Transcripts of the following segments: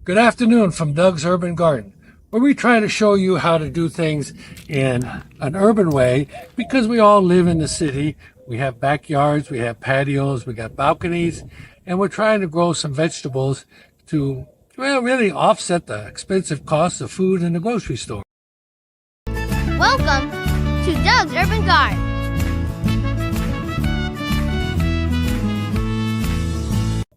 Good afternoon from Doug's Urban Garden, where we try to show you how to do things in an urban way because we all live in the city. We have backyards, we have patios, we got balconies, and we're trying to grow some vegetables to really offset the expensive costs of food in the grocery store. Welcome to Doug's Urban Garden.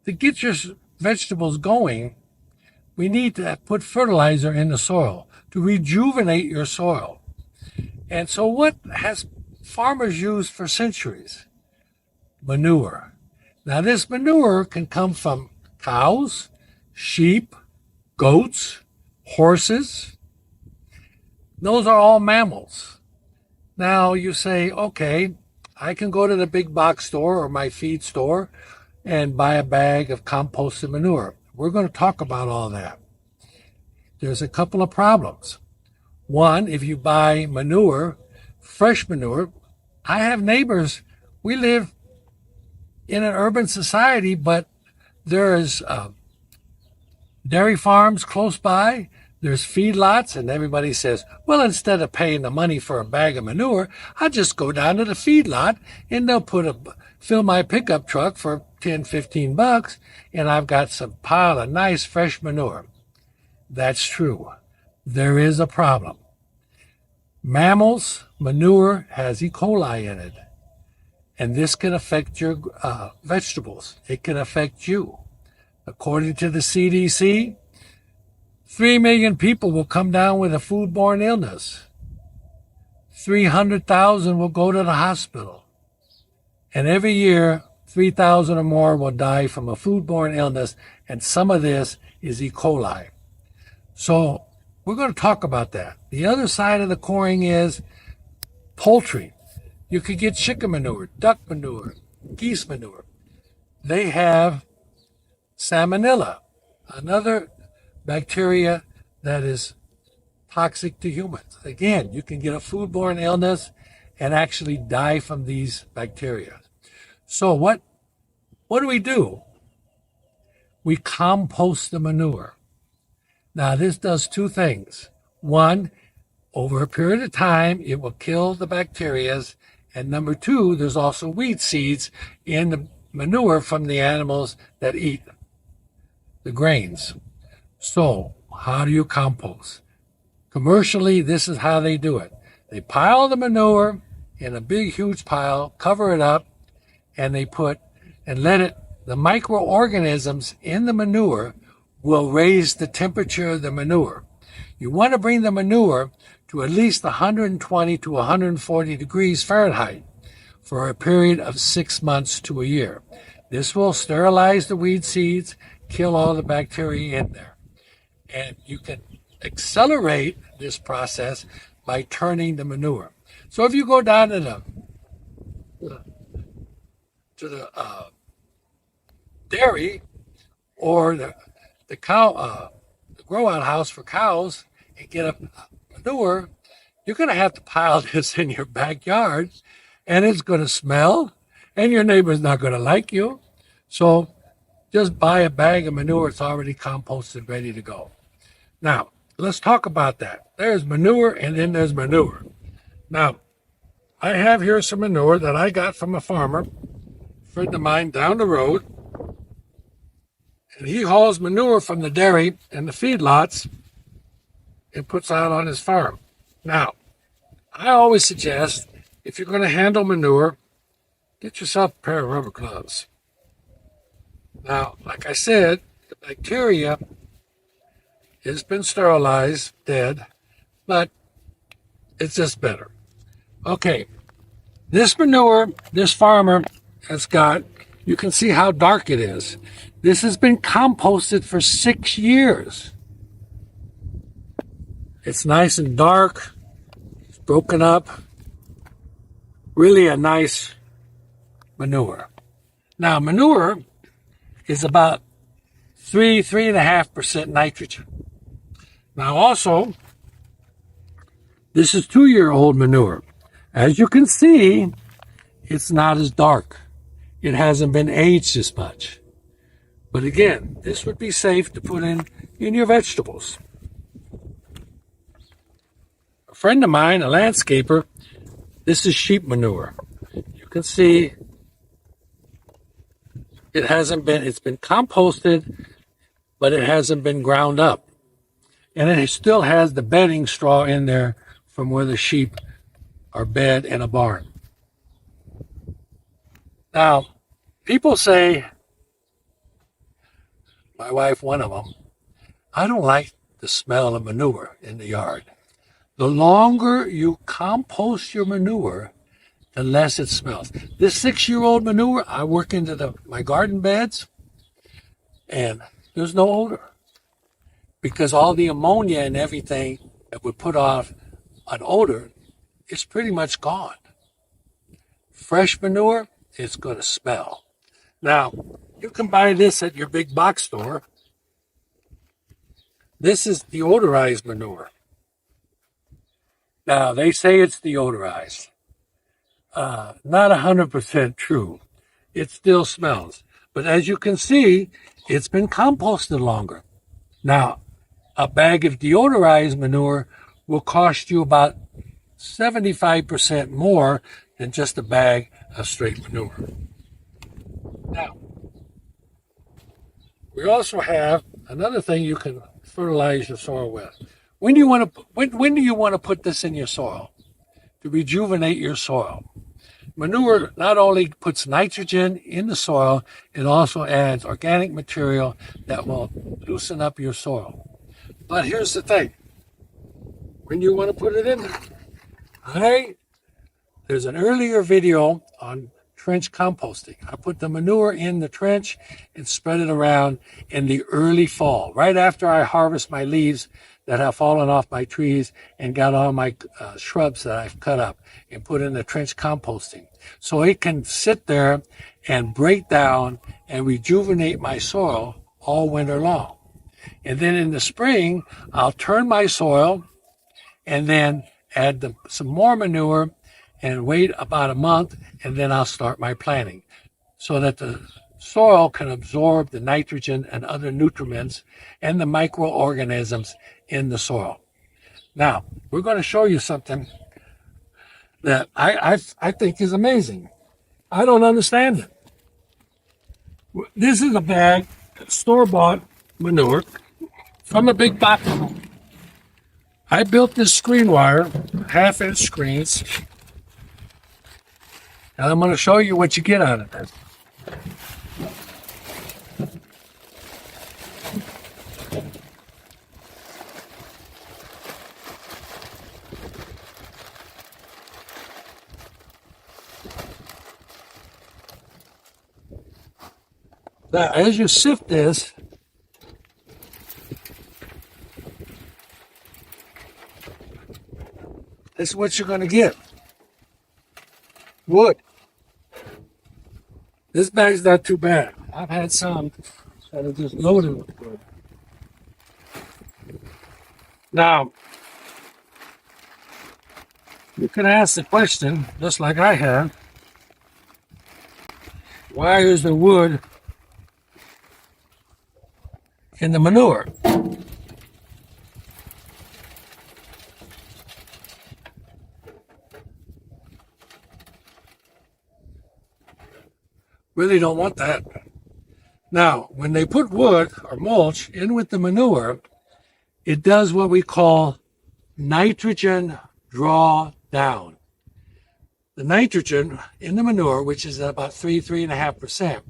To get your vegetables going, we need to put fertilizer in the soil to rejuvenate your soil. And so what has farmers used for centuries? Manure. Now this manure can come from cows, sheep, goats, horses. Those are all mammals. Now you say, okay, I can go to the big box store or my feed store and buy a bag of composted manure. We're going to talk about all that. There's a couple of problems. One, if you buy manure, fresh manure, I have neighbors. We live in an urban society, but there's dairy farms close by. There's feedlots, and everybody says, well, instead of paying the money for a bag of manure, I just go down to the feedlot and they'll fill my pickup truck for 10, 15 bucks, and I've got some pile of nice fresh manure. That's true. There is a problem. Mammals, manure has E. coli in it, and this can affect your vegetables. It can affect you. According to the CDC, 3 million people will come down with a foodborne illness. 300,000 will go to the hospital. And every year, 3,000 or more will die from a foodborne illness, and some of this is E. coli. So we're going to talk about that. The other side of the coin is poultry. You could get chicken manure, duck manure, geese manure. They have salmonella, another bacteria that is toxic to humans. Again, you can get a foodborne illness and actually die from these bacteria. So what do? We compost the manure. Now this does two things. One, over a period of time, it will kill the bacteria. And number two, there's also weed seeds in the manure from the animals that eat the grains. So how do you compost? Commercially, this is how they do it. They pile the manure in a big, huge pile, cover it up, and the microorganisms in the manure will raise the temperature of the manure. You want to bring the manure to at least 120 to 140 degrees Fahrenheit for a period of 6 months to a year. This will sterilize the weed seeds, kill all the bacteria in there. And you can accelerate this process by turning the manure. So if you go down to the dairy or the grow out house for cows and get a manure, you're going to have to pile this in your backyard, and it's going to smell, and your neighbor's not going to like you. So just buy a bag of manure. It's already composted, ready to go. Now, let's talk about that. There's manure, and then there's manure. Now, I have here some manure that I got from a farmer, a friend of mine down the road, and he hauls manure from the dairy and the feedlots and puts out on his farm. Now, I always suggest, if you're going to handle manure, get yourself a pair of rubber gloves. Now, like I said, the bacteria has been sterilized, dead, but it's just better. Okay, this manure, this farmer has got, you can see how dark it is. This has been composted for 6 years. It's nice and dark. It's broken up. Really a nice manure. Now, manure is about 3.5% nitrogen. Now also, this is 2-year-old manure. As you can see, it's not as dark. It hasn't been aged as much. But again, this would be safe to put in in your vegetables. A friend of mine, a landscaper, this is sheep manure. You can see it's been composted, but it hasn't been ground up. And it still has the bedding straw in there from where the sheep are bed in a barn. Now, people say, my wife, one of them, I don't like the smell of manure in the yard. The longer you compost your manure, the less it smells. This 6-year-old manure, I work into my garden beds, and there's no odor because all the ammonia and everything that would put off an odor is pretty much gone. Fresh manure, it's going to smell. Now, you can buy this at your big box store. This is deodorized manure. Now, they say it's deodorized. Not 100% true. It still smells. But as you can see, it's been composted longer. Now, a bag of deodorized manure will cost you about 75% more than just a bag of straight manure. Now, we also have another thing you can fertilize your soil with. When do you want to put this in your soil to rejuvenate your soil? Manure not only puts nitrogen in the soil, it also adds organic material that will loosen up your soil. But here's the thing. When you want to put it in, there's an earlier video on trench composting. I put the manure in the trench and spread it around in the early fall, right after I harvest my leaves that have fallen off my trees and got all my shrubs that I've cut up and put in the trench composting. So it can sit there and break down and rejuvenate my soil all winter long. And then in the spring, I'll turn my soil and then add some more manure and wait about a month, and then I'll start my planting so that the soil can absorb the nitrogen and other nutriments and the microorganisms in the soil. Now, we're going to show you something that I think is amazing. I don't understand it. This is a bag of store-bought manure from a big box. I built this screen wire, half-inch screens, and I'm going to show you what you get out of this. Now, as you sift this, this is what you're going to get. Wood. This bag's not too bad. I've had some that are just loaded with wood. Now, you can ask the question, just like I have, why is the wood in the manure? Really don't want that. Now, when they put wood or mulch in with the manure, it does what we call nitrogen draw down. The nitrogen in the manure, which is at about 3.5%,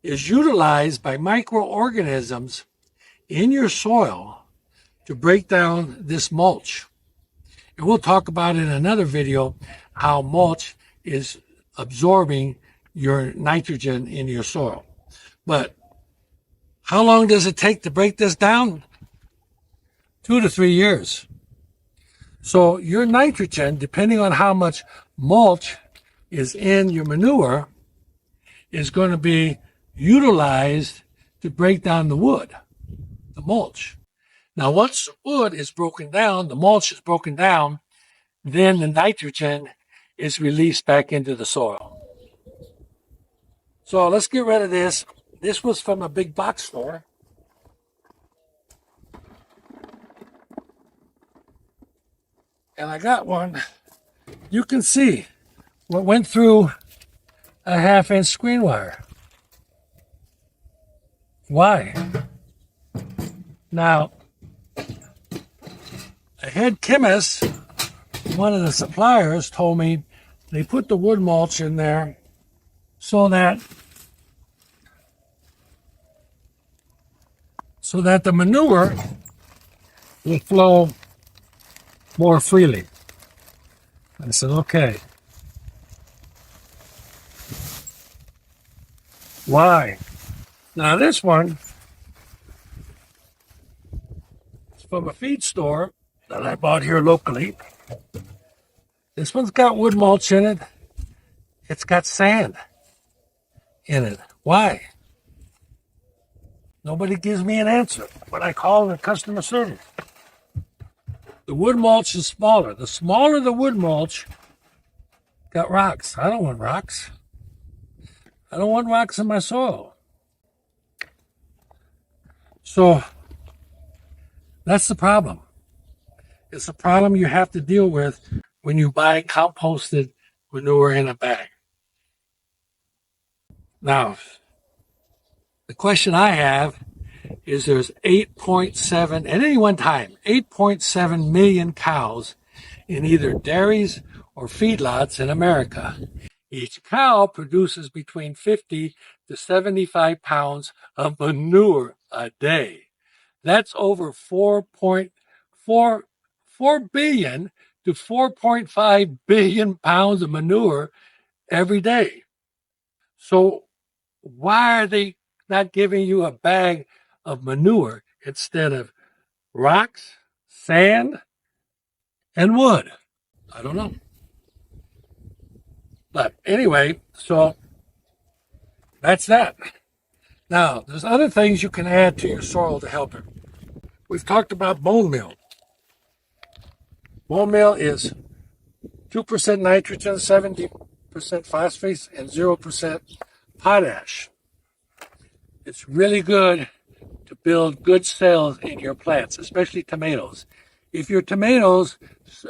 is utilized by microorganisms in your soil to break down this mulch. And we'll talk about in another video how mulch is absorbing your nitrogen in your soil. But how long does it take to break this down? 2 to 3 years. So your nitrogen, depending on how much mulch is in your manure, is going to be utilized to break down the wood, the mulch. Now, once the wood is broken down, the mulch is broken down, then the nitrogen is released back into the soil. So let's get rid of this. This was from a big box store. and I got one. You can see what went through a 1/2 inch screen wire. Why? Now, a head chemist, one of the suppliers, told me they put the wood mulch in there so that the manure will flow more freely. I said, okay. Why? Now this one is from a feed store that I bought here locally. This one's got wood mulch in it. It's got sand in it. Why? Nobody gives me an answer when I call the customer service. The wood mulch is smaller. The smaller the wood mulch, got rocks. I don't want rocks. I don't want rocks in my soil. So that's the problem. It's a problem you have to deal with when you buy composted manure in a bag. Now, the question I have is there's 8.7, at any one time, 8.7 million cows in either dairies or feedlots in America. Each cow produces between 50 to 75 pounds of manure a day. That's over 4 billion to 4.5 billion pounds of manure every day. So why are they not giving you a bag of manure instead of rocks, sand, and wood? I don't know. But anyway, so that's that. Now, there's other things you can add to your soil to help it. We've talked about bone meal. Bone meal is 2% nitrogen, 70% phosphates, and 0% potash. It's really good to build good cells in your plants, especially tomatoes. If your tomatoes,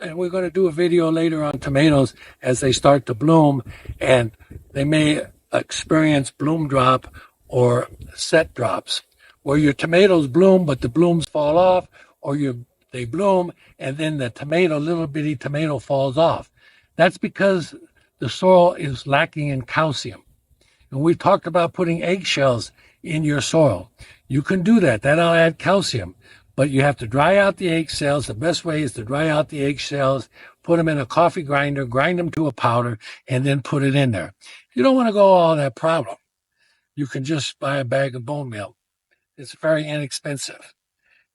and we're going to do a video later on tomatoes as they start to bloom, and they may experience bloom drop or set drops, where your tomatoes bloom but the blooms fall off, or they bloom and then the little bitty tomato falls off. That's because the soil is lacking in calcium. And we talked about putting eggshells in your soil. You can do that. That'll add calcium. But you have to dry out the eggshells. The best way is to dry out the eggshells, put them in a coffee grinder, grind them to a powder, and then put it in there. You don't want to go all that problem. You can just buy a bag of bone meal. It's very inexpensive.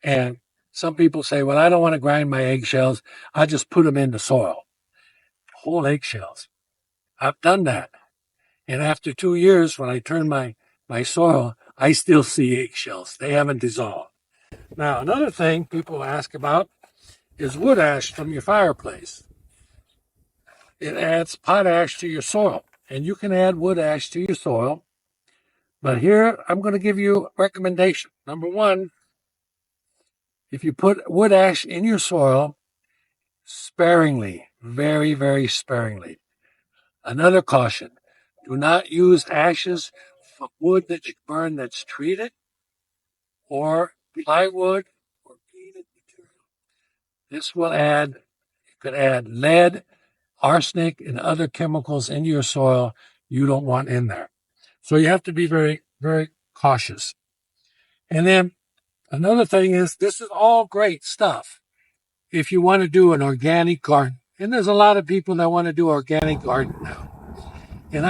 And some people say, well, I don't want to grind my eggshells. I just put them in the soil. Whole eggshells. I've done that. And after 2 years, when I turn my soil, I still see eggshells. They haven't dissolved. Now, another thing people ask about is wood ash from your fireplace. It adds potash to your soil, and you can add wood ash to your soil. But here, I'm going to give you a recommendation. Number one, if you put wood ash in your soil, sparingly, very, very sparingly. Another caution, do not use ashes from wood that you burn that's treated, or plywood, or peated material. This will could add lead, arsenic, and other chemicals into your soil you don't want in there. So you have to be very, very cautious. And then another thing is, this is all great stuff if you want to do an organic garden. And there's a lot of people that want to do organic garden now. And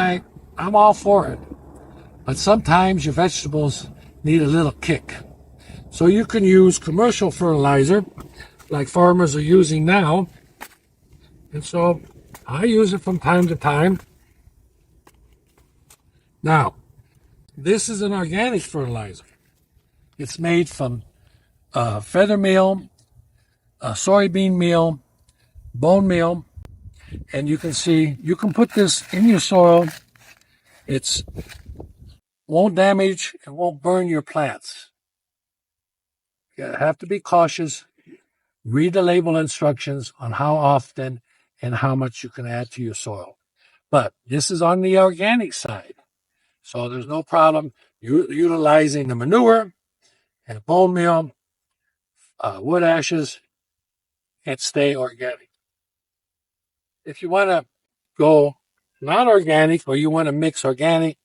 I'm all for it. But sometimes your vegetables need a little kick. So you can use commercial fertilizer like farmers are using now. And so I use it from time to time. Now, this is an organic fertilizer. It's made from feather meal, soybean meal, bone meal, and you can see, you can put this in your soil. It won't damage and won't burn your plants. You have to be cautious read the label instructions on how often and how much you can add to your soil. But this is on the organic side. So there's no problem utilizing the manure and bone meal, wood ashes, and stay organic. If you want to go non-organic or you want to mix organic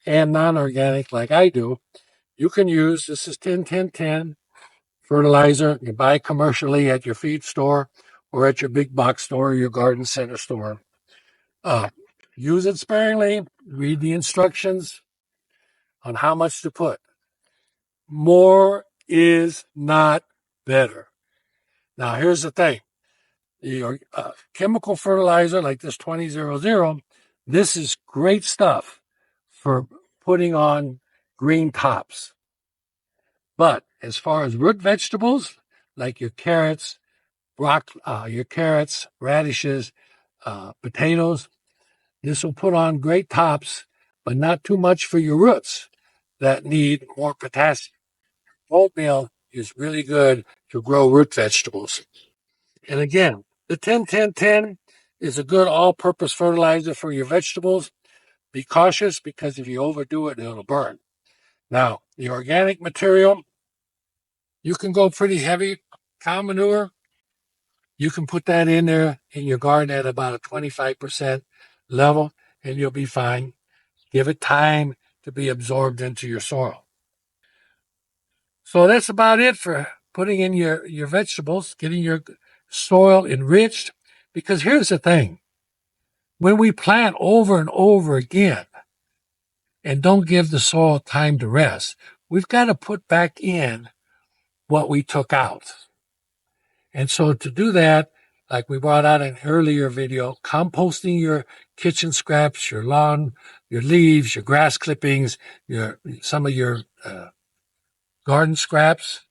and non-organic like I do, you can use, this is 10-10-10 fertilizer you buy commercially at your feed store or at your big box store or your garden center store. Use it sparingly, read the instructions on how much to put. More is not better. Now, here's the thing. Your chemical fertilizer like this 2000, this is great stuff for putting on green tops. But as far as root vegetables, like your carrots, radishes, potatoes, this will put on great tops, but not too much for your roots that need more potassium. Oatmeal is really good to grow root vegetables. And again, the 10-10-10 is a good all-purpose fertilizer for your vegetables. Be cautious because if you overdo it, it'll burn. Now, the organic material, you can go pretty heavy. Cow manure, you can put that in there in your garden at about a 25% level, and you'll be fine. Give it time to be absorbed into your soil. So that's about it for putting in your vegetables, getting your soil enriched. Because here's the thing. When we plant over and over again and don't give the soil time to rest, we've got to put back in what we took out. And so to do that, like we brought out in an earlier video, composting your kitchen scraps, your lawn, your leaves, your grass clippings, some of your garden scraps,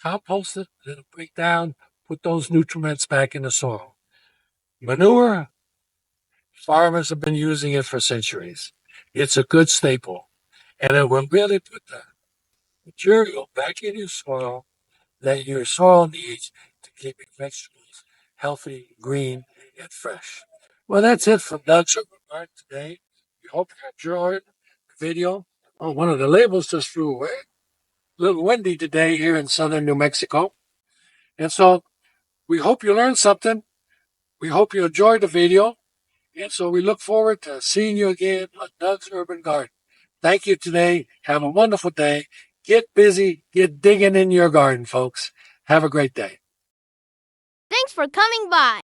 compost it, let it break down, put those nutrients back in the soil. Manure, farmers have been using it for centuries. It's a good staple, and it will really put the material back in your soil that your soil needs to keep your vegetables healthy, green, and fresh. Well, that's it from Doug's Urban Garden today. We hope you enjoyed the video. Oh, one of the labels just flew away. A little windy today here in southern New Mexico. And so we hope you learned something. We hope you enjoyed the video. And so we look forward to seeing you again on Doug's Urban Garden. Thank you today. Have a wonderful day. Get busy. Get digging in your garden, folks. Have a great day. Thanks for coming by,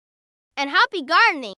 and happy gardening!